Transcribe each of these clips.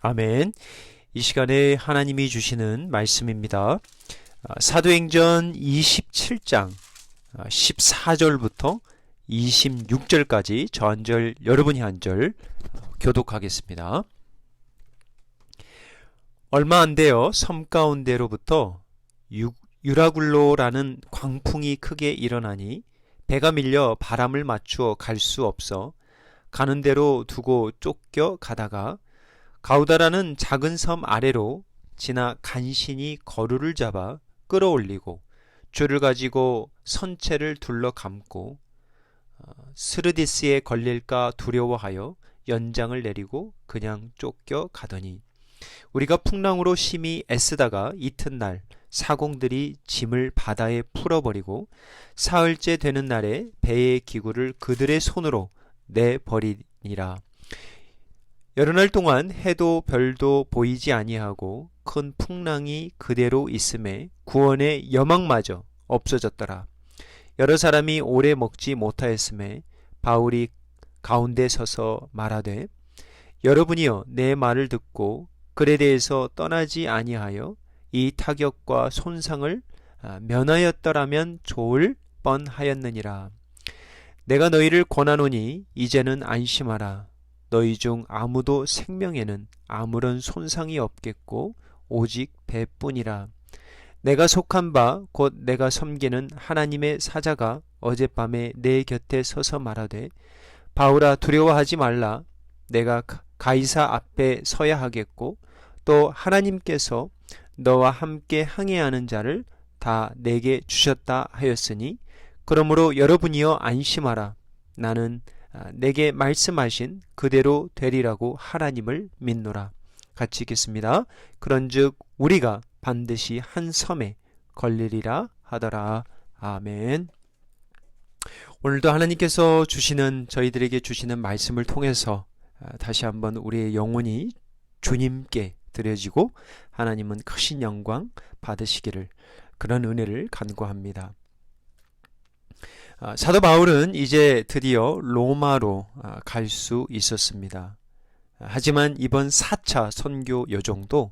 아멘. 이 시간에 하나님이 주시는 말씀입니다. 사도행전 27장 14절부터 26절까지 저 한 절 여러분이 한 절 교독하겠습니다. 얼마 안 되어 섬 가운데로부터 유라굴로라는 광풍이 크게 일어나니 배가 밀려 바람을 맞추어 갈 수 없어 가는 대로 두고 쫓겨 가다가 가우다라는 작은 섬 아래로 지나 간신히 거루를 잡아 끌어올리고 줄을 가지고 선체를 둘러 감고 스르디스에 걸릴까 두려워하여 연장을 내리고 그냥 쫓겨 가더니 우리가 풍랑으로 심히 애쓰다가 이튿날 사공들이 짐을 바다에 풀어버리고 사흘째 되는 날에 배의 기구를 그들의 손으로 내버리니라. 여러 날 동안 해도 별도 보이지 아니하고 큰 풍랑이 그대로 있음에 구원의 여망마저 없어졌더라. 여러 사람이 오래 먹지 못하였음에 바울이 가운데 서서 말하되 여러분이여 내 말을 듣고 글에 대해서 떠나지 아니하여 이 타격과 손상을 면하였더라면 좋을 뻔하였느니라. 내가 너희를 권하노니 이제는 안심하라. 너희 중 아무도 생명에는 아무런 손상이 없겠고 오직 배뿐이라. 내가 속한 바 곧 내가 섬기는 하나님의 사자가 어젯밤에 내 곁에 서서 말하되 바울아 두려워하지 말라. 내가 가이사 앞에 서야 하겠고 또 하나님께서 너와 함께 항해하는 자를 다 내게 주셨다 하였으니 그러므로 여러분이여 안심하라. 나는 내게 말씀하신 그대로 되리라고 하나님을 믿노라. 같이 읽겠습니다. 그런즉 우리가 반드시 한 섬에 걸리리라 하더라. 아멘. 오늘도 하나님께서 저희들에게 주시는 말씀을 통해서 다시 한번 우리의 영혼이 주님께 드려지고 하나님은 크신 영광 받으시기를 그런 은혜를 간구합니다. 사도 바울은 이제 드디어 로마로 갈 수 있었습니다. 하지만 이번 4차 선교 여정도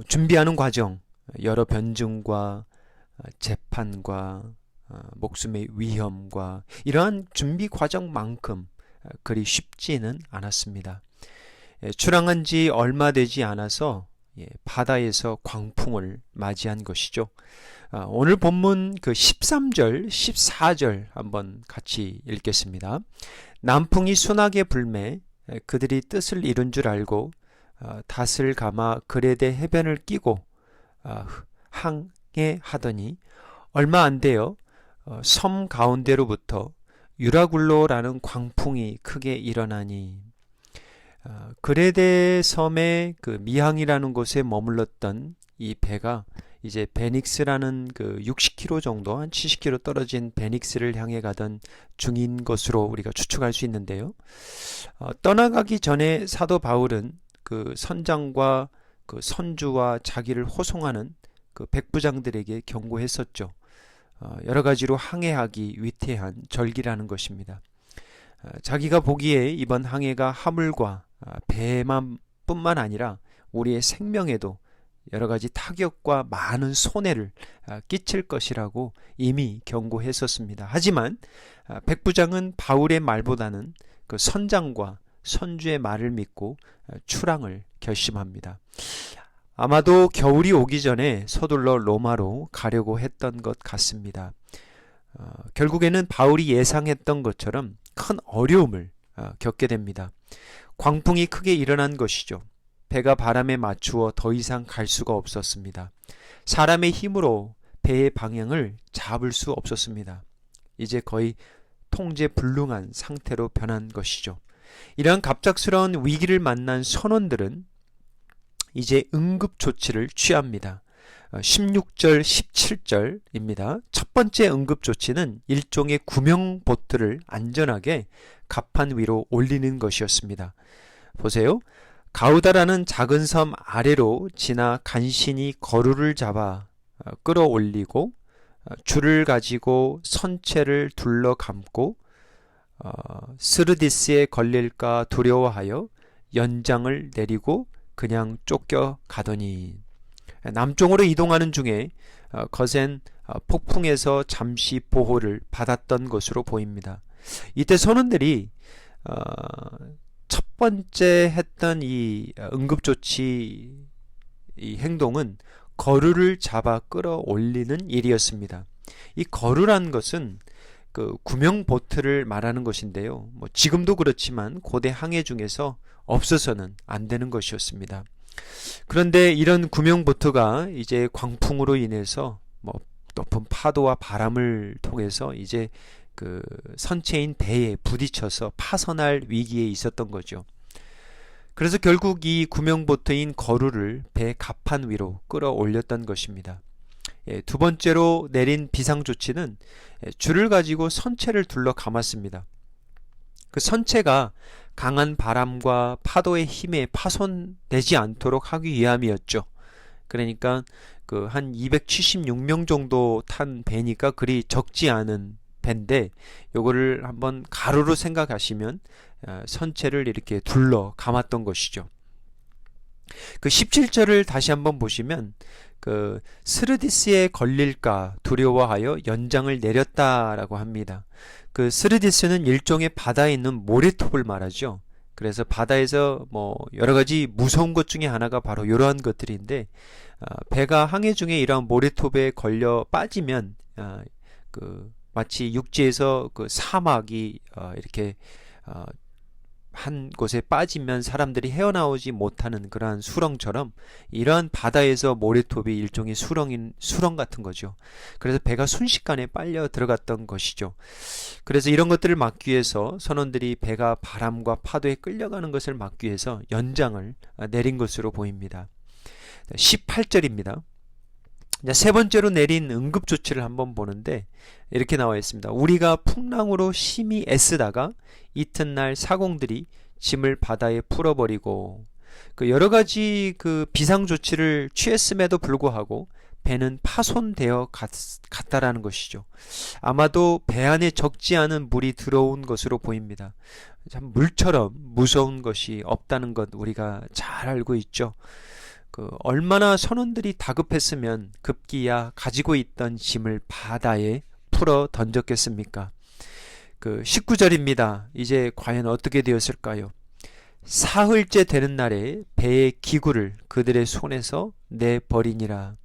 준비하는 과정, 여러 변증과 재판과 목숨의 위험과 이러한 준비 과정만큼 그리 쉽지는 않았습니다. 출항한 지 얼마 되지 않아서 바다에서 광풍을 맞이한 것이죠. 오늘 본문 13절, 14절 한번 같이 읽겠습니다. 남풍이 순하게 불매 그들이 뜻을 이룬 줄 알고 닷을 감아 그레데 해변을 끼고 항해하더니 얼마 안 되어 섬 가운데로부터 유라굴로라는 광풍이 크게 일어나니 그레데 섬의 미항이라는 곳에 머물렀던 이 배가 이제 베닉스라는 60km 정도, 한 70km 떨어진 베닉스를 향해 가던 중인 것으로 우리가 추측할 수 있는데요. 떠나가기 전에 사도 바울은 선장과 선주와 자기를 호송하는 백부장들에게 경고했었죠. 여러 가지로 항해하기 위태한 절기라는 것입니다. 자기가 보기에 이번 항해가 화물과 배만뿐만 아니라 우리의 생명에도 여러 가지 타격과 많은 손해를 끼칠 것이라고 이미 경고했었습니다. 하지만 백부장은 바울의 말보다는 선장과 선주의 말을 믿고 출항을 결심합니다. 아마도 겨울이 오기 전에 서둘러 로마로 가려고 했던 것 같습니다. 결국에는 바울이 예상했던 것처럼 큰 어려움을 겪게 됩니다. 광풍이 크게 일어난 것이죠. 배가 바람에 맞추어 더 이상 갈 수가 없었습니다. 사람의 힘으로 배의 방향을 잡을 수 없었습니다. 이제 거의 통제불능한 상태로 변한 것이죠. 이러한 갑작스러운 위기를 만난 선원들은 이제 응급조치를 취합니다. 16절, 17절입니다. 첫 번째 응급조치는 일종의 구명보트를 안전하게 갑판 위로 올리는 것이었습니다. 보세요. 가우다라는 작은 섬 아래로 지나 간신히 거루를 잡아 끌어올리고 줄을 가지고 선체를 둘러 감고 스르디스에 걸릴까 두려워하여 연장을 내리고 그냥 쫓겨가더니 남쪽으로 이동하는 중에 거센 폭풍에서 잠시 보호를 받았던 것으로 보입니다. 이때 선원들이 첫 번째 했던 이 응급조치 이 행동은 거루를 잡아 끌어올리는 일이었습니다. 이 거루란 것은 그 구명 보트를 말하는 것인데요. 뭐 지금도 그렇지만 고대 항해 중에서 없어서는 안 되는 것이었습니다. 그런데 이런 구명 보트가 이제 광풍으로 인해서 뭐 높은 파도와 바람을 통해서 이제 그 선체인 배에 부딪혀서 파선할 위기에 있었던 거죠. 그래서 결국 이 구명보트인 거루를 배 갑판 위로 끌어올렸던 것입니다. 두 번째로 내린 비상조치는 줄을 가지고 선체를 둘러 감았습니다. 그 선체가 강한 바람과 파도의 힘에 파손되지 않도록 하기 위함이었죠. 그러니까 그 한 276명 정도 탄 배니까 그리 적지 않은 배인데 요거를 한번 가로로 생각하시면 선체를 이렇게 둘러 감았던 것이죠. 그 17절을 다시 한번 보시면 그 스르디스에 걸릴까 두려워하여 연장을 내렸다라고 합니다. 그 스르디스는 일종의 바다에 있는 모래톱을 말하죠. 그래서 바다에서 뭐 여러 가지 무서운 것 중에 하나가 바로 이러한 것들인데 배가 항해 중에 이러한 모래톱에 걸려 빠지면 그 마치 육지에서 그 사막이 이렇게 한 곳에 빠지면 사람들이 헤어나오지 못하는 그러한 수렁처럼 이러한 바다에서 모래톱이 일종의 수렁 같은 거죠. 그래서 배가 순식간에 빨려 들어갔던 것이죠. 그래서 이런 것들을 막기 위해서 선원들이 배가 바람과 파도에 끌려가는 것을 막기 위해서 연장을 내린 것으로 보입니다. 18절입니다. 세 번째로 내린 응급조치를 한번 보는데 이렇게 나와 있습니다. 우리가 풍랑으로 심히 애쓰다가 이튿날 사공들이 짐을 바다에 풀어버리고 그 여러 가지 그 비상조치를 취했음에도 불구하고 배는 파손되어 갔다라는 것이죠. 아마도 배 안에 적지 않은 물이 들어온 것으로 보입니다. 참 물처럼 무서운 것이 없다는 것 우리가 잘 알고 있죠. 그 얼마나 선원들이 다급했으면 급기야 가지고 있던 짐을 바다에 풀어 던졌겠습니까? 그 19절입니다. 이제 과연 어떻게 되었을까요? 사흘째 되는 날에 배의 기구를 그들의 손에서 내버리니라.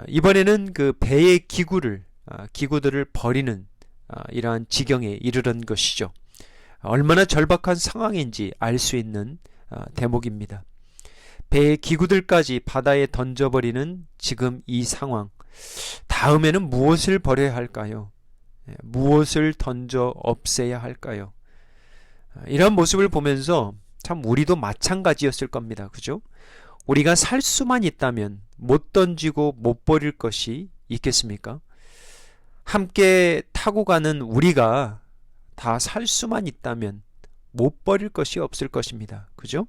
이번에는 그 배의 기구들을 버리는 이러한 지경에 이르는 것이죠. 얼마나 절박한 상황인지 알 수 있는 대목입니다. 배의 기구들까지 바다에 던져버리는 지금 이 상황. 다음에는 무엇을 버려야 할까요? 무엇을 던져 없애야 할까요? 이런 모습을 보면서 참 우리도 마찬가지였을 겁니다. 그죠? 우리가 살 수만 있다면 못 던지고 못 버릴 것이 있겠습니까? 함께 타고 가는 우리가 다 살 수만 있다면 못 버릴 것이 없을 것입니다. 그죠?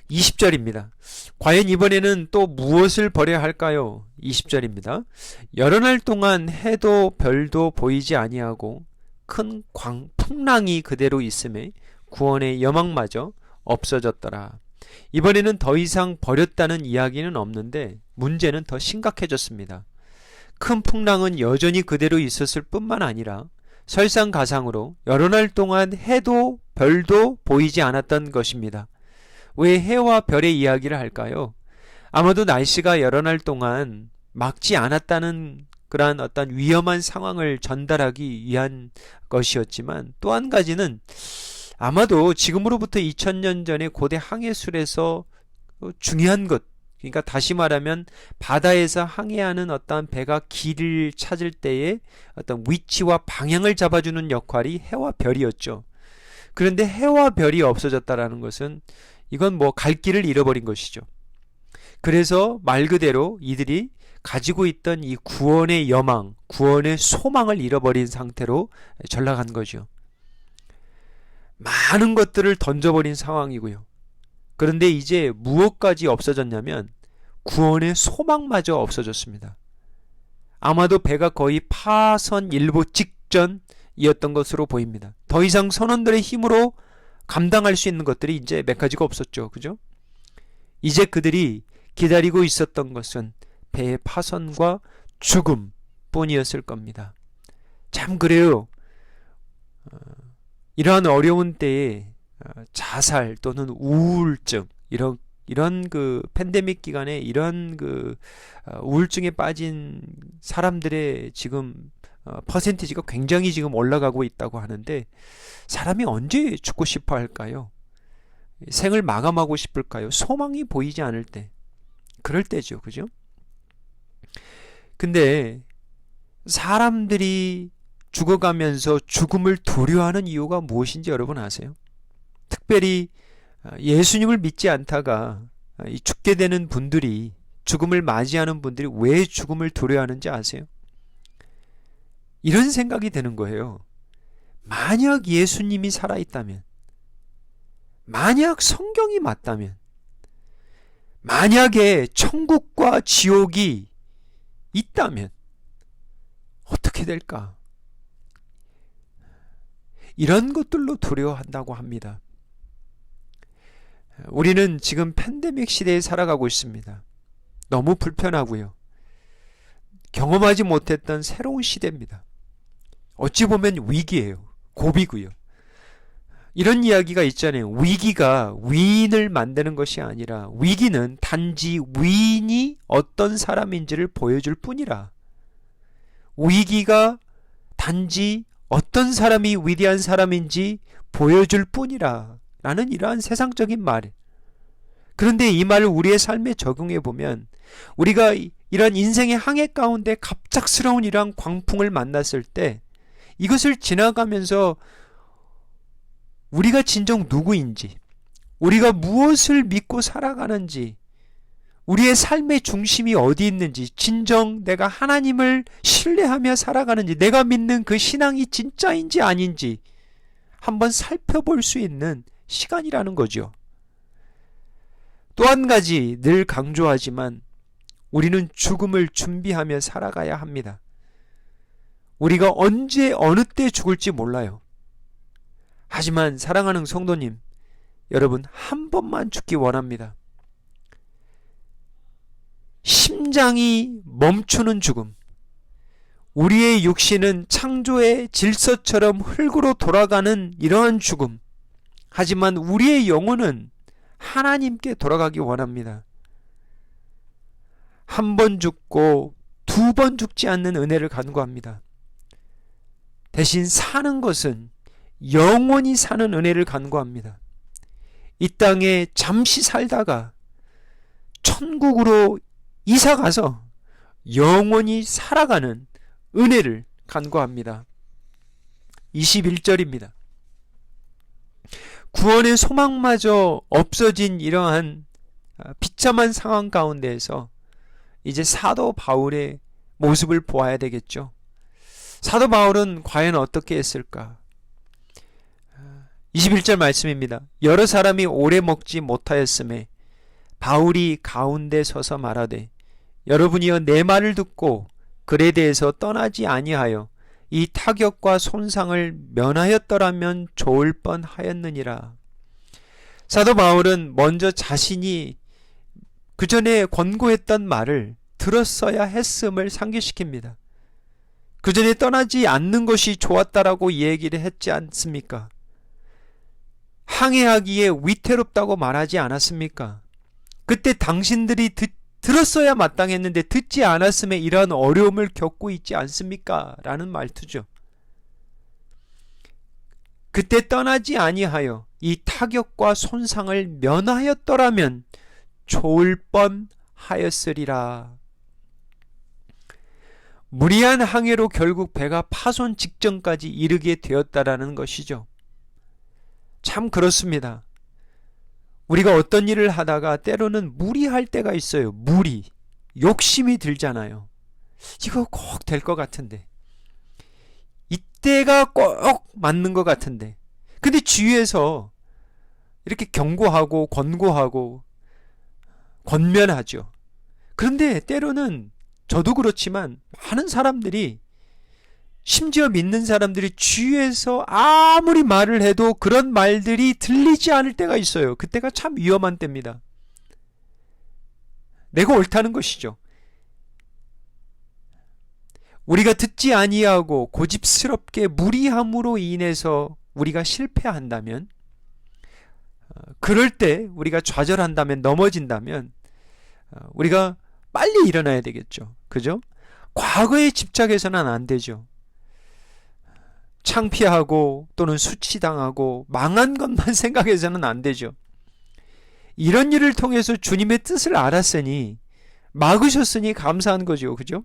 20절입니다. 과연 이번에는 또 무엇을 버려야 할까요? 20절입니다. 여러 날 동안 해도 별도 보이지 아니하고 큰 풍랑이 그대로 있음에 구원의 여망마저 없어졌더라. 이번에는 더 이상 버렸다는 이야기는 없는데 문제는 더 심각해졌습니다. 큰 풍랑은 여전히 그대로 있었을 뿐만 아니라 설상가상으로 여러 날 동안 해도 별도 보이지 않았던 것입니다. 왜 해와 별의 이야기를 할까요? 아마도 날씨가 여러 날 동안 막지 않았다는 그러한 어떤 위험한 상황을 전달하기 위한 것이었지만 또 한 가지는 아마도 지금으로부터 2000년 전에 고대 항해술에서 중요한 것, 그러니까 다시 말하면 바다에서 항해하는 어떤 배가 길을 찾을 때의 어떤 위치와 방향을 잡아주는 역할이 해와 별이었죠. 그런데 해와 별이 없어졌다라는 것은 이건 뭐 갈 길을 잃어버린 것이죠. 그래서 말 그대로 이들이 가지고 있던 이 구원의 여망, 구원의 소망을 잃어버린 상태로 전락한 거죠. 많은 것들을 던져버린 상황이고요. 그런데 이제 무엇까지 없어졌냐면 구원의 소망마저 없어졌습니다. 아마도 배가 거의 파선 일보 직전이었던 것으로 보입니다. 더 이상 선원들의 힘으로 감당할 수 있는 것들이 이제 몇 가지가 없었죠. 그죠? 이제 그들이 기다리고 있었던 것은 배의 파손과 죽음 뿐이었을 겁니다. 참 그래요. 이러한 어려운 때에 자살 또는 우울증 이런 그 팬데믹 기간에 이런 그 우울증에 빠진 사람들의 지금 퍼센티지가 굉장히 지금 올라가고 있다고 하는데, 사람이 언제 죽고 싶어 할까요? 생을 마감하고 싶을까요? 소망이 보이지 않을 때, 그럴 때죠. 그죠? 근데 사람들이 죽어가면서 죽음을 두려워하는 이유가 무엇인지 여러분 아세요? 특별히 예수님을 믿지 않다가 죽게 되는 분들이, 죽음을 맞이하는 분들이 왜 죽음을 두려워하는지 아세요? 이런 생각이 드는 거예요. 만약 예수님이 살아있다면, 만약 성경이 맞다면, 만약에 천국과 지옥이 있다면 어떻게 될까? 이런 것들로 두려워한다고 합니다. 우리는 지금 팬데믹 시대에 살아가고 있습니다. 너무 불편하고요. 경험하지 못했던 새로운 시대입니다. 어찌 보면 위기예요. 고비고요. 이런 이야기가 있잖아요. 위기가 위인을 만드는 것이 아니라 위기는 단지 위인이 어떤 사람인지를 보여줄 뿐이라. 위기가 단지 어떤 사람이 위대한 사람인지 보여줄 뿐이라 라는 이러한 세상적인 말. 그런데 이 말을 우리의 삶에 적용해 보면, 우리가 이런 인생의 항해 가운데 갑작스러운 이러한 광풍을 만났을 때 이것을 지나가면서 우리가 진정 누구인지, 우리가 무엇을 믿고 살아가는지, 우리의 삶의 중심이 어디 있는지, 진정 내가 하나님을 신뢰하며 살아가는지, 내가 믿는 그 신앙이 진짜인지 아닌지 한번 살펴볼 수 있는 시간이라는 거죠. 또 한 가지 늘 강조하지만 우리는 죽음을 준비하며 살아가야 합니다. 우리가 언제 어느 때 죽을지 몰라요. 하지만 사랑하는 성도님, 여러분 한 번만 죽기 원합니다. 심장이 멈추는 죽음. 우리의 육신은 창조의 질서처럼 흙으로 돌아가는 이러한 죽음. 하지만 우리의 영혼은 하나님께 돌아가기 원합니다. 한 번 죽고 두 번 죽지 않는 은혜를 간구합니다. 대신 사는 것은 영원히 사는 은혜를 간구합니다. 이 땅에 잠시 살다가 천국으로 이사가서 영원히 살아가는 은혜를 간구합니다. 21절입니다. 구원의 소망마저 없어진 이러한 비참한 상황 가운데에서 이제 사도 바울의 모습을 보아야 되겠죠. 사도 바울은 과연 어떻게 했을까? 21절 말씀입니다. 여러 사람이 오래 먹지 못하였음에 바울이 가운데 서서 말하되, 여러분이여 내 말을 듣고 글에 대해서 떠나지 아니하여 이 타격과 손상을 면하였더라면 좋을 뻔하였느니라. 사도 바울은 먼저 자신이 그 전에 권고했던 말을 들었어야 했음을 상기시킵니다. 그 전에 떠나지 않는 것이 좋았다라고 얘기를 했지 않습니까? 항해하기에 위태롭다고 말하지 않았습니까? 그때 당신들이 들었어야 마땅했는데 듣지 않았음에 이러한 어려움을 겪고 있지 않습니까? 라는 말투죠. 그때 떠나지 아니하여 이 타격과 손상을 면하였더라면 좋을 뻔하였으리라. 무리한 항해로 결국 배가 파손 직전까지 이르게 되었다라는 것이죠. 참 그렇습니다. 우리가 어떤 일을 하다가 때로는 무리할 때가 있어요. 욕심이 들잖아요. 이거 꼭 될 것 같은데, 이때가 꼭 맞는 것 같은데, 근데 주위에서 이렇게 경고하고 권고하고 권면하죠. 그런데 때로는 저도 그렇지만 많은 사람들이 심지어 믿는 사람들이 주위에서 아무리 말을 해도 그런 말들이 들리지 않을 때가 있어요. 그때가 참 위험한 때입니다. 내가 옳다는 것이죠. 우리가 듣지 아니하고 고집스럽게 무리함으로 인해서 우리가 실패한다면, 그럴 때 우리가 좌절한다면, 넘어진다면 우리가 빨리 일어나야 되겠죠. 그죠? 과거에 집착해서는 안 되죠. 창피하고 또는 수치당하고 망한 것만 생각해서는 안 되죠. 이런 일을 통해서 주님의 뜻을 알았으니, 막으셨으니 감사한 거죠. 그죠?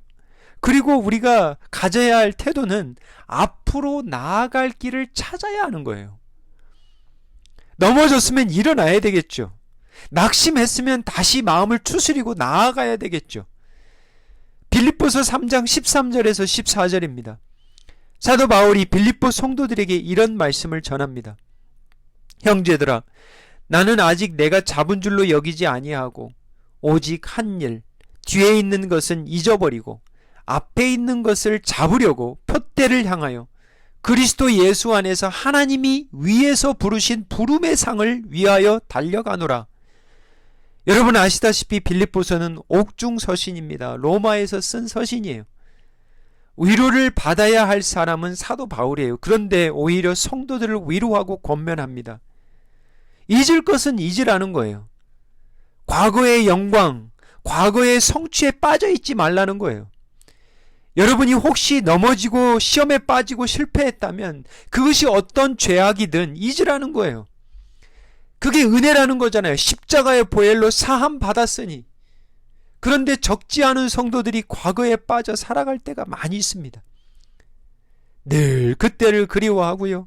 그리고 우리가 가져야 할 태도는 앞으로 나아갈 길을 찾아야 하는 거예요. 넘어졌으면 일어나야 되겠죠. 낙심했으면 다시 마음을 추스리고 나아가야 되겠죠. 빌립보서 3장 13절에서 14절입니다. 사도 바울이 빌립보 성도들에게 이런 말씀을 전합니다. 형제들아, 나는 아직 내가 잡은 줄로 여기지 아니하고 오직 한 일, 뒤에 있는 것은 잊어버리고 앞에 있는 것을 잡으려고 표대를 향하여 그리스도 예수 안에서 하나님이 위에서 부르신 부름의 상을 위하여 달려가노라. 여러분 아시다시피 빌립보서는 옥중 서신입니다. 로마에서 쓴 서신이에요. 위로를 받아야 할 사람은 사도 바울이에요. 그런데 오히려 성도들을 위로하고 권면합니다. 잊을 것은 잊으라는 거예요. 과거의 영광, 과거의 성취에 빠져 있지 말라는 거예요. 여러분이 혹시 넘어지고 시험에 빠지고 실패했다면 그것이 어떤 죄악이든 잊으라는 거예요. 그게 은혜라는 거잖아요. 십자가의 보혈로 사함 받았으니. 그런데 적지 않은 성도들이 과거에 빠져 살아갈 때가 많이 있습니다. 늘 그때를 그리워하고요.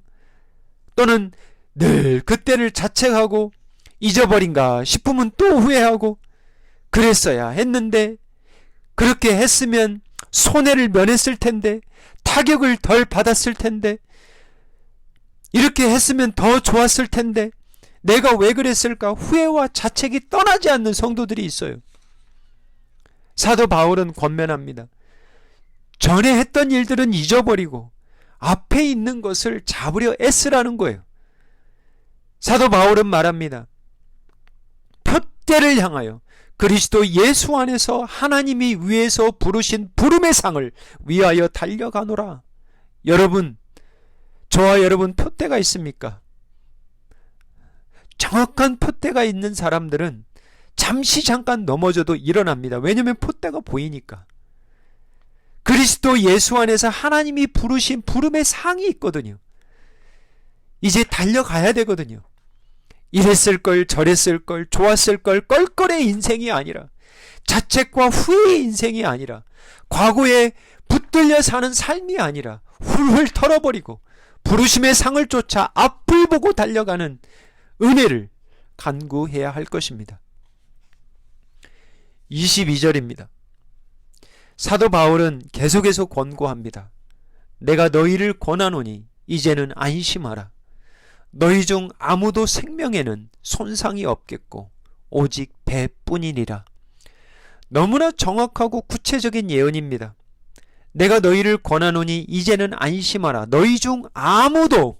또는 늘 그때를 자책하고 잊어버린가 싶으면 또 후회하고, 그랬어야 했는데, 그렇게 했으면 손해를 면했을 텐데, 타격을 덜 받았을 텐데, 이렇게 했으면 더 좋았을 텐데, 내가 왜 그랬을까? 후회와 자책이 떠나지 않는 성도들이 있어요. 사도 바울은 권면합니다. 전에 했던 일들은 잊어버리고 앞에 있는 것을 잡으려 애쓰라는 거예요. 사도 바울은 말합니다. 표대를 향하여 그리스도 예수 안에서 하나님이 위에서 부르신 부름의 상을 위하여 달려가노라. 여러분, 저와 여러분 표대가 있습니까? 정확한 표대가 있는 사람들은 잠시 잠깐 넘어져도 일어납니다. 왜냐하면 표대가 보이니까. 그리스도 예수 안에서 하나님이 부르신 부름의 상이 있거든요. 이제 달려가야 되거든요. 이랬을 걸, 저랬을 걸, 좋았을 걸, 껄껄의 인생이 아니라, 자책과 후회의 인생이 아니라, 과거에 붙들려 사는 삶이 아니라 훌훌 털어버리고 부르심의 상을 쫓아 앞을 보고 달려가는 은혜를 간구해야 할 것입니다. 22절입니다. 사도 바울은 계속해서 권고합니다. 내가 너희를 권하노니 이제는 안심하라. 너희 중 아무도 생명에는 손상이 없겠고 오직 배뿐이니라. 너무나 정확하고 구체적인 예언입니다. 내가 너희를 권하노니 이제는 안심하라. 너희 중 아무도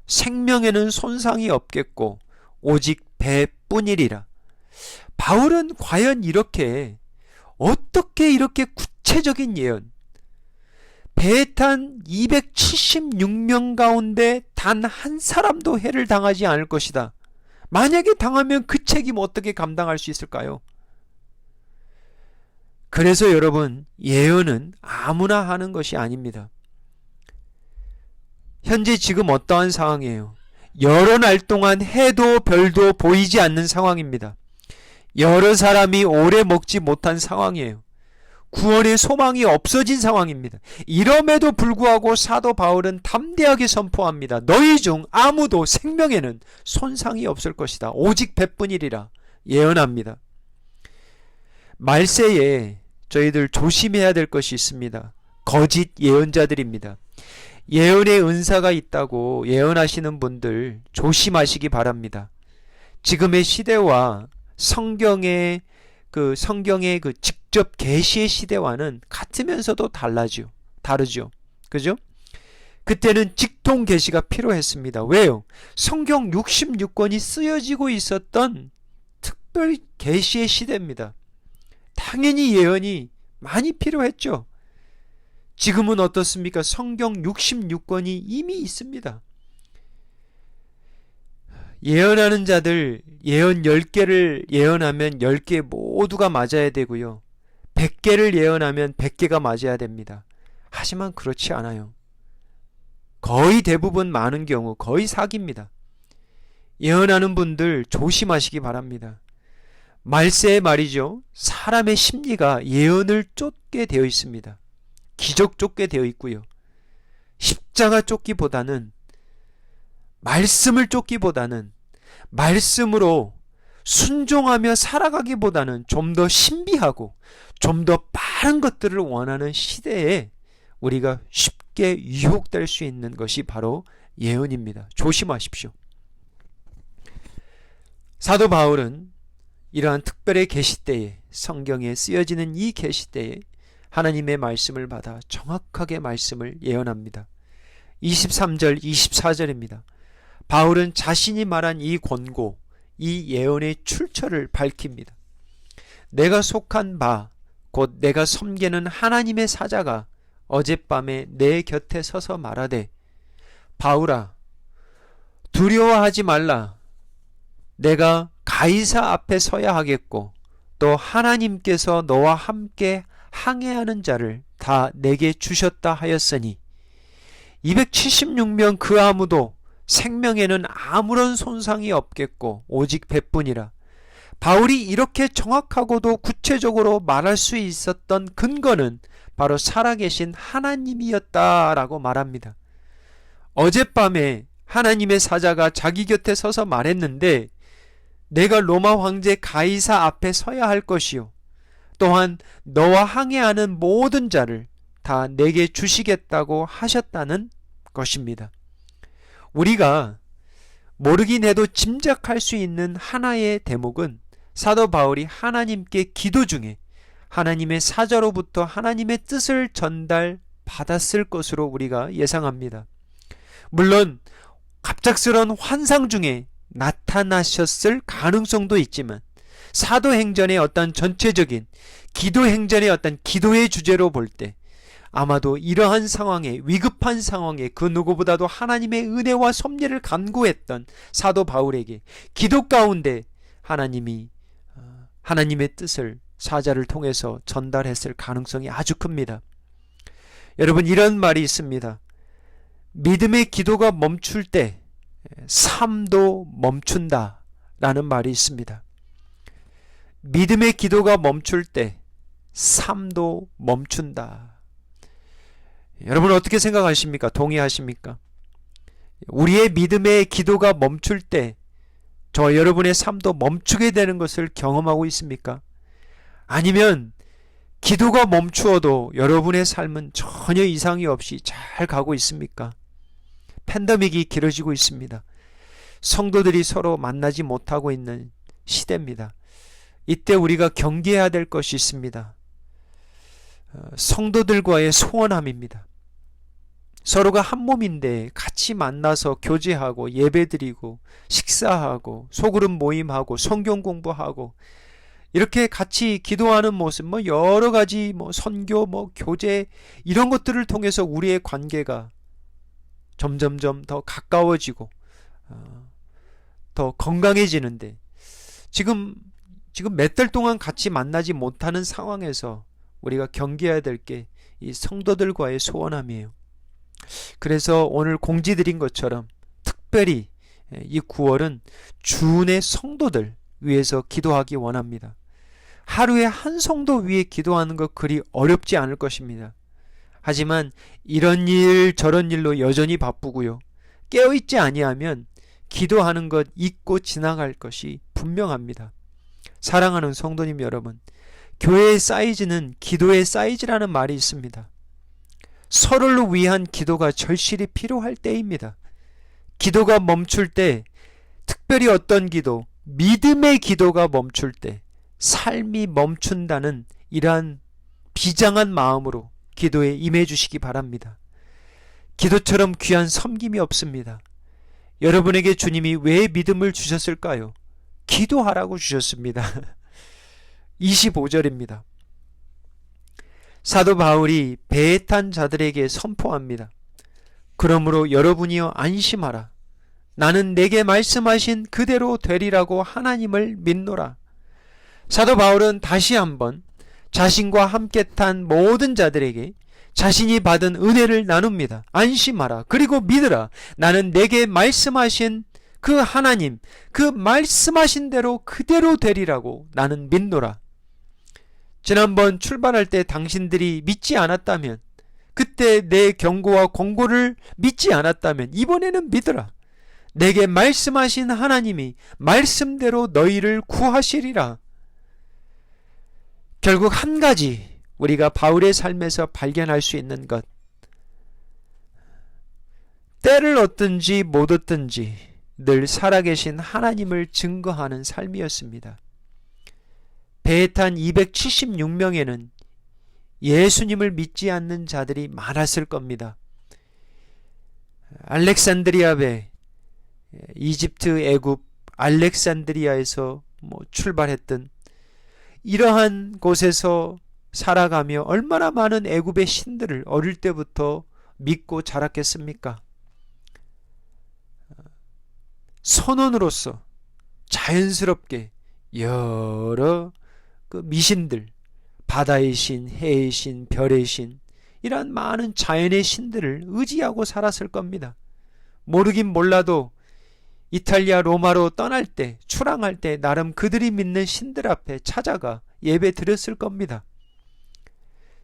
생명에는 손상이 없겠고 오직 배뿐이리라. 바울은 과연 어떻게 이렇게 구체적인 예언, 배에 탄 276명 가운데 단 한 사람도 해를 당하지 않을 것이다. 만약에 당하면 그 책임 어떻게 감당할 수 있을까요? 그래서 여러분, 예언은 아무나 하는 것이 아닙니다. 현재 지금 어떠한 상황이에요? 여러 날 동안 해도 별도 보이지 않는 상황입니다. 여러 사람이 오래 먹지 못한 상황이에요. 구원의 소망이 없어진 상황입니다. 이럼에도 불구하고 사도 바울은 담대하게 선포합니다. 너희 중 아무도 생명에는 손상이 없을 것이다. 오직 배뿐이리라 예언합니다. 말세에 저희들 조심해야 될 것이 있습니다. 거짓 예언자들입니다. 예언의 은사가 있다고 예언하시는 분들 조심하시기 바랍니다. 지금의 시대와 성경의 그 직접 계시의 시대와는 같으면서도 다르죠. 그죠? 그때는 직통 계시가 필요했습니다. 왜요? 성경 66권이 쓰여지고 있었던 특별 계시의 시대입니다. 당연히 예언이 많이 필요했죠. 지금은 어떻습니까? 성경 66권이 이미 있습니다. 예언하는 자들 예언 10개를 예언하면 10개 모두가 맞아야 되고요. 100개를 예언하면 100개가 맞아야 됩니다. 하지만 그렇지 않아요. 거의 대부분 많은 경우 거의 사기입니다. 예언하는 분들 조심하시기 바랍니다. 말세에 말이죠. 사람의 심리가 예언을 쫓게 되어 있습니다. 기적 쫓게 되어 있고요. 십자가 쫓기보다는 말씀을 쫓기보다는 말씀으로 순종하며 살아가기보다는 좀 더 신비하고 좀 더 빠른 것들을 원하는 시대에 우리가 쉽게 유혹될 수 있는 것이 바로 예언입니다. 조심하십시오. 사도 바울은 이러한 특별의 계시 때에 성경에 쓰여지는 이 계시 때에 하나님의 말씀을 받아 정확하게 말씀을 예언합니다. 23절 24절입니다. 바울은 자신이 말한 이 권고, 이 예언의 출처를 밝힙니다. 내가 속한 바, 곧 내가 섬기는 하나님의 사자가 어젯밤에 내 곁에 서서 말하되, 바울아, 두려워하지 말라. 내가 가이사 앞에 서야 하겠고 또 하나님께서 너와 함께 항해하는 자를 다 내게 주셨다 하였으니 276명 그 아무도 생명에는 아무런 손상이 없겠고 오직 배뿐이라. 바울이 이렇게 정확하고도 구체적으로 말할 수 있었던 근거는 바로 살아계신 하나님이었다라고 말합니다. 어젯밤에 하나님의 사자가 자기 곁에 서서 말했는데 내가 로마 황제 가이사 앞에 서야 할 것이요 또한 너와 항해하는 모든 자를 다 내게 주시겠다고 하셨다는 것입니다. 우리가 모르긴 해도 짐작할 수 있는 하나의 대목은 사도 바울이 하나님께 기도 중에 하나님의 사자로부터 하나님의 뜻을 전달받았을 것으로 우리가 예상합니다. 물론 갑작스러운 환상 중에 나타나셨을 가능성도 있지만 사도행전의 어떤 전체적인 기도행전의 어떤 기도의 주제로 볼 때 아마도 이러한 상황에 위급한 상황에 그 누구보다도 하나님의 은혜와 섭리를 간구했던 사도 바울에게 기도 가운데 하나님이 하나님의 뜻을 사자를 통해서 전달했을 가능성이 아주 큽니다. 여러분 이런 말이 있습니다. 믿음의 기도가 멈출 때 삶도 멈춘다 라는 말이 있습니다. 믿음의 기도가 멈출 때 삶도 멈춘다. 여러분 어떻게 생각하십니까? 동의하십니까? 우리의 믿음의 기도가 멈출 때 저 여러분의 삶도 멈추게 되는 것을 경험하고 있습니까? 아니면 기도가 멈추어도 여러분의 삶은 전혀 이상이 없이 잘 가고 있습니까? 팬데믹이 길어지고 있습니다. 성도들이 서로 만나지 못하고 있는 시대입니다. 이때 우리가 경계해야 될 것이 있습니다. 성도들과의 소원함입니다. 서로가 한 몸인데 같이 만나서 교제하고 예배드리고 식사하고 소그룹 모임하고 성경 공부하고 이렇게 같이 기도하는 모습 여러 가지 선교 교제 이런 것들을 통해서 우리의 관계가 점점점 더 가까워지고 더 건강해지는데 지금 몇 달 동안 같이 만나지 못하는 상황에서 우리가 경계해야 될 게 이 성도들과의 소원함이에요. 그래서 오늘 공지드린 것처럼 특별히 이 9월은 주은의 성도들 위해서 기도하기 원합니다. 하루에 한 성도 위해 기도하는 것 그리 어렵지 않을 것입니다. 하지만 이런 일 저런 일로 여전히 바쁘고요. 깨어있지 아니하면 기도하는 것 잊고 지나갈 것이 분명합니다. 사랑하는 성도님 여러분, 교회의 사이즈는 기도의 사이즈라는 말이 있습니다. 서로를 위한 기도가 절실히 필요할 때입니다. 기도가 멈출 때, 특별히 어떤 기도, 믿음의 기도가 멈출 때 삶이 멈춘다는 이러한 비장한 마음으로 기도에 임해 주시기 바랍니다. 기도처럼 귀한 섬김이 없습니다. 여러분에게 주님이 왜 믿음을 주셨을까요? 기도하라고 주셨습니다. 25절입니다. 사도 바울이 배에 탄 자들에게 선포합니다. 그러므로 여러분이여 안심하라. 나는 내게 말씀하신 그대로 되리라고 하나님을 믿노라. 사도 바울은 다시 한번 자신과 함께 탄 모든 자들에게 자신이 받은 은혜를 나눕니다. 안심하라. 그리고 믿으라. 나는 내게 말씀하신 그 하나님, 그 말씀하신 대로 그대로 되리라고 나는 믿노라. 지난번 출발할 때 당신들이 믿지 않았다면, 그때 내 경고와 권고를 믿지 않았다면 이번에는 믿으라. 내게 말씀하신 하나님이 말씀대로 너희를 구하시리라. 결국 한 가지 우리가 바울의 삶에서 발견할 수 있는 것, 때를 얻든지 못 얻든지 늘 살아계신 하나님을 증거하는 삶이었습니다. 배에 탄 276명에는 예수님을 믿지 않는 자들이 많았을 겁니다. 알렉산드리아 배, 이집트, 애굽, 알렉산드리아에서 출발했던 이러한 곳에서 살아가며 얼마나 많은 애굽의 신들을 어릴 때부터 믿고 자랐겠습니까? 선원으로서 자연스럽게 여러 그 미신들, 바다의 신, 해의 신, 별의 신, 이러한 많은 자연의 신들을 의지하고 살았을 겁니다. 모르긴 몰라도 이탈리아 로마로 떠날 때, 출항할 때 나름 그들이 믿는 신들 앞에 찾아가 예배 드렸을 겁니다.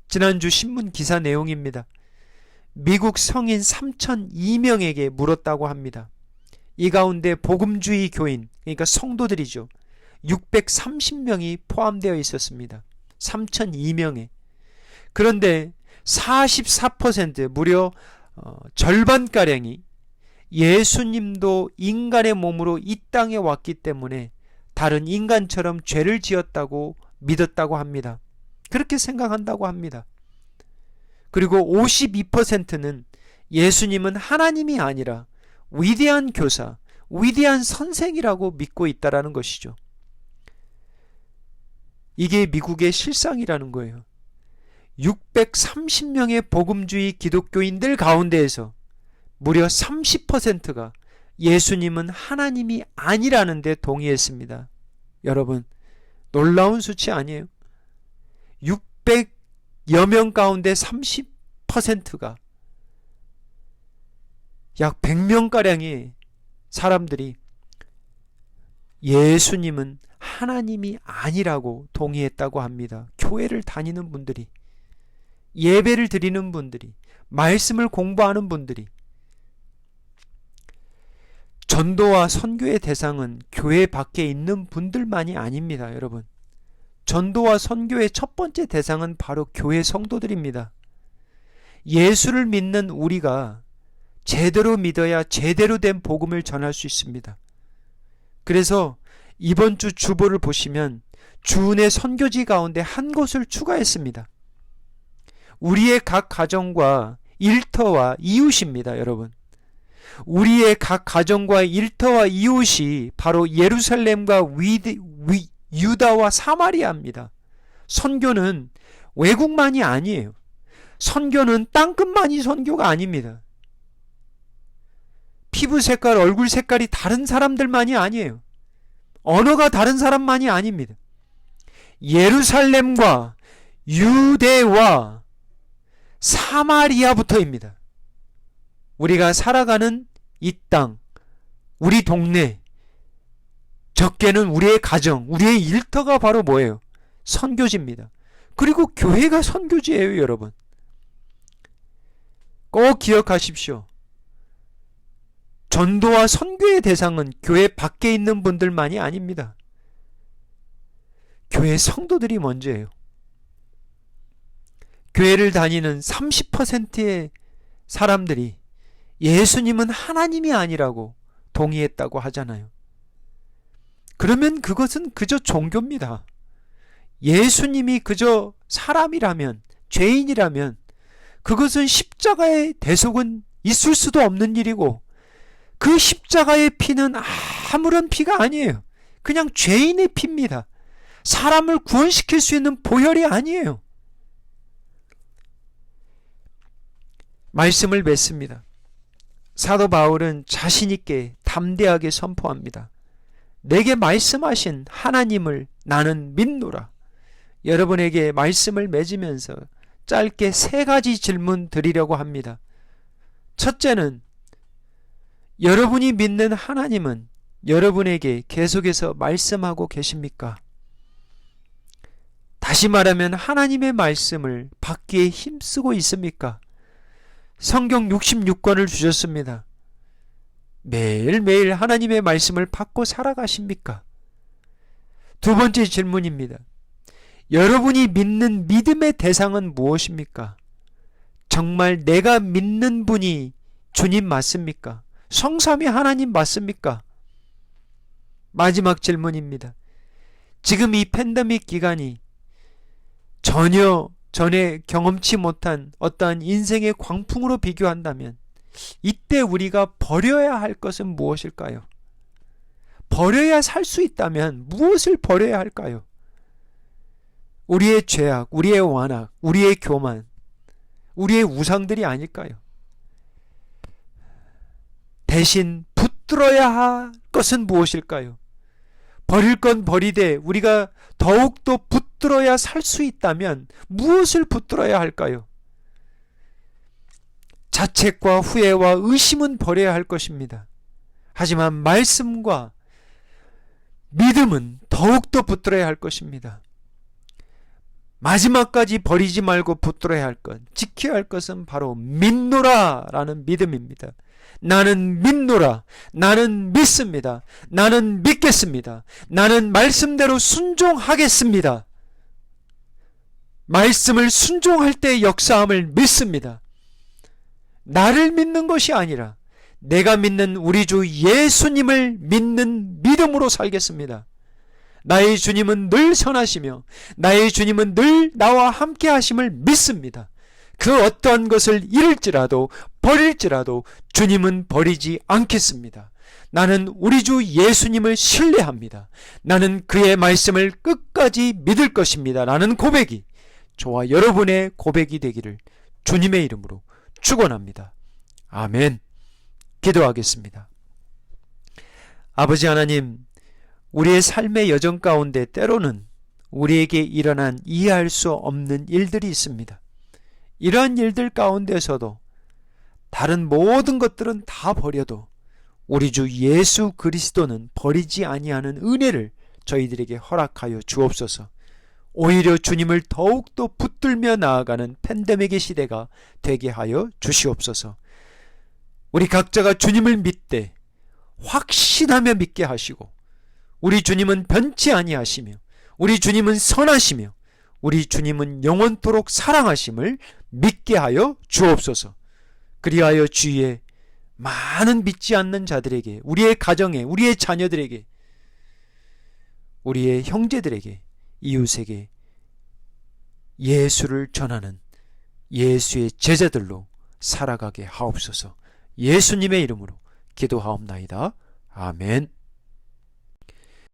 지난주 신문 기사 내용입니다. 미국 성인 3,002명에게 물었다고 합니다. 이 가운데 복음주의 교인, 그러니까 성도들이죠. 630명이 포함되어 있었습니다. 3,002명에. 그런데 44%, 무려 절반가량이 예수님도 인간의 몸으로 이 땅에 왔기 때문에 다른 인간처럼 죄를 지었다고 믿었다고 합니다. 그렇게 생각한다고 합니다. 그리고 52%는 예수님은 하나님이 아니라 위대한 교사, 위대한 선생이라고 믿고 있다라는 것이죠. 이게 미국의 실상이라는 거예요. 630명의 복음주의 기독교인들 가운데에서 무려 30%가 예수님은 하나님이 아니라는 데 동의했습니다. 여러분, 놀라운 수치 아니에요? 600여 명 가운데 30%가, 약 100명가량의 사람들이 예수님은 하나님이 아니라고 동의했다고 합니다. 교회를 다니는 분들이, 예배를 드리는 분들이, 말씀을 공부하는 분들이. 전도와 선교의 대상은 교회 밖에 있는 분들만이 아닙니다, 여러분. 전도와 선교의 첫 번째 대상은 바로 교회 성도들입니다. 예수를 믿는 우리가 제대로 믿어야 제대로 된 복음을 전할 수 있습니다. 그래서 이번 주 주보를 보시면 주은의 선교지 가운데 한 곳을 추가했습니다. 우리의 각 가정과 일터와 이웃입니다, 여러분. 우리의 각 가정과 일터와 이웃이 바로 예루살렘과 유다와 사마리아입니다. 선교는 외국만이 아니에요. 선교는 땅끝만이 선교가 아닙니다. 피부 색깔, 얼굴 색깔이 다른 사람들만이 아니에요. 언어가 다른 사람만이 아닙니다. 예루살렘과 유대와 사마리아부터입니다. 우리가 살아가는 이 땅, 우리 동네, 적게는 우리의 가정, 우리의 일터가 바로 뭐예요? 선교지입니다. 그리고 교회가 선교지예요, 여러분. 꼭 기억하십시오. 전도와 선교의 대상은 교회 밖에 있는 분들만이 아닙니다. 교회 성도들이 먼저예요. 교회를 다니는 30%의 사람들이 예수님은 하나님이 아니라고 동의했다고 하잖아요. 그러면 그것은 그저 종교입니다. 예수님이 그저 사람이라면, 죄인이라면 그것은 십자가의 대속은 있을 수도 없는 일이고 그 십자가의 피는 아무런 피가 아니에요. 그냥 죄인의 피입니다. 사람을 구원시킬 수 있는 보혈이 아니에요. 말씀을 맺습니다. 사도 바울은 자신 있게 담대하게 선포합니다. 내게 말씀하신 하나님을 나는 믿노라. 여러분에게 말씀을 맺으면서 짧게 3가지 질문 드리려고 합니다. 첫째는 여러분이 믿는 하나님은 여러분에게 계속해서 말씀하고 계십니까? 다시 말하면 하나님의 말씀을 받기에 힘쓰고 있습니까? 성경 66권을 주셨습니다. 매일매일 하나님의 말씀을 받고 살아가십니까? 두 번째 질문입니다. 여러분이 믿는 믿음의 대상은 무엇입니까? 정말 내가 믿는 분이 주님 맞습니까? 성삼위 하나님 맞습니까? 마지막 질문입니다. 지금 이 팬데믹 기간이 전혀 전에 경험치 못한 어떠한 인생의 광풍으로 비교한다면 이때 우리가 버려야 할 것은 무엇일까요? 버려야 살 수 있다면 무엇을 버려야 할까요? 우리의 죄악, 우리의 완악, 우리의 교만, 우리의 우상들이 아닐까요? 대신 붙들어야 할 것은 무엇일까요? 버릴 건 버리되 우리가 더욱더 붙들어야 살 수 있다면 무엇을 붙들어야 할까요? 자책과 후회와 의심은 버려야 할 것입니다. 하지만 말씀과 믿음은 더욱더 붙들어야 할 것입니다. 마지막까지 버리지 말고 붙들어야 할 것, 지켜야 할 것은 바로 믿노라 라는 믿음입니다. 나는 믿노라. 나는 믿습니다. 나는 믿겠습니다. 나는 말씀대로 순종하겠습니다. 말씀을 순종할 때 역사함을 믿습니다. 나를 믿는 것이 아니라 내가 믿는 우리 주 예수님을 믿는 믿음으로 살겠습니다. 나의 주님은 늘 선하시며 나의 주님은 늘 나와 함께 하심을 믿습니다. 그 어떠한 것을 잃을지라도 버릴지라도 주님은 버리지 않겠습니다. 나는 우리 주 예수님을 신뢰합니다. 나는 그의 말씀을 끝까지 믿을 것입니다. 라는 고백이 저와 여러분의 고백이 되기를 주님의 이름으로 축원합니다. 아멘. 기도하겠습니다. 아버지 하나님, 우리의 삶의 여정 가운데 때로는 우리에게 일어난 이해할 수 없는 일들이 있습니다. 이러한 일들 가운데서도 다른 모든 것들은 다 버려도 우리 주 예수 그리스도는 버리지 아니하는 은혜를 저희들에게 허락하여 주옵소서. 오히려 주님을 더욱더 붙들며 나아가는 팬데믹의 시대가 되게 하여 주시옵소서. 우리 각자가 주님을 믿되 확신하며 믿게 하시고 우리 주님은 변치 아니하시며 우리 주님은 선하시며 우리 주님은 영원토록 사랑하심을 믿게 하여 주옵소서. 그리하여 주위에 많은 믿지 않는 자들에게, 우리의 가정에, 우리의 자녀들에게, 우리의 형제들에게, 이웃에게 예수를 전하는 예수의 제자들로 살아가게 하옵소서. 예수님의 이름으로 기도하옵나이다. 아멘.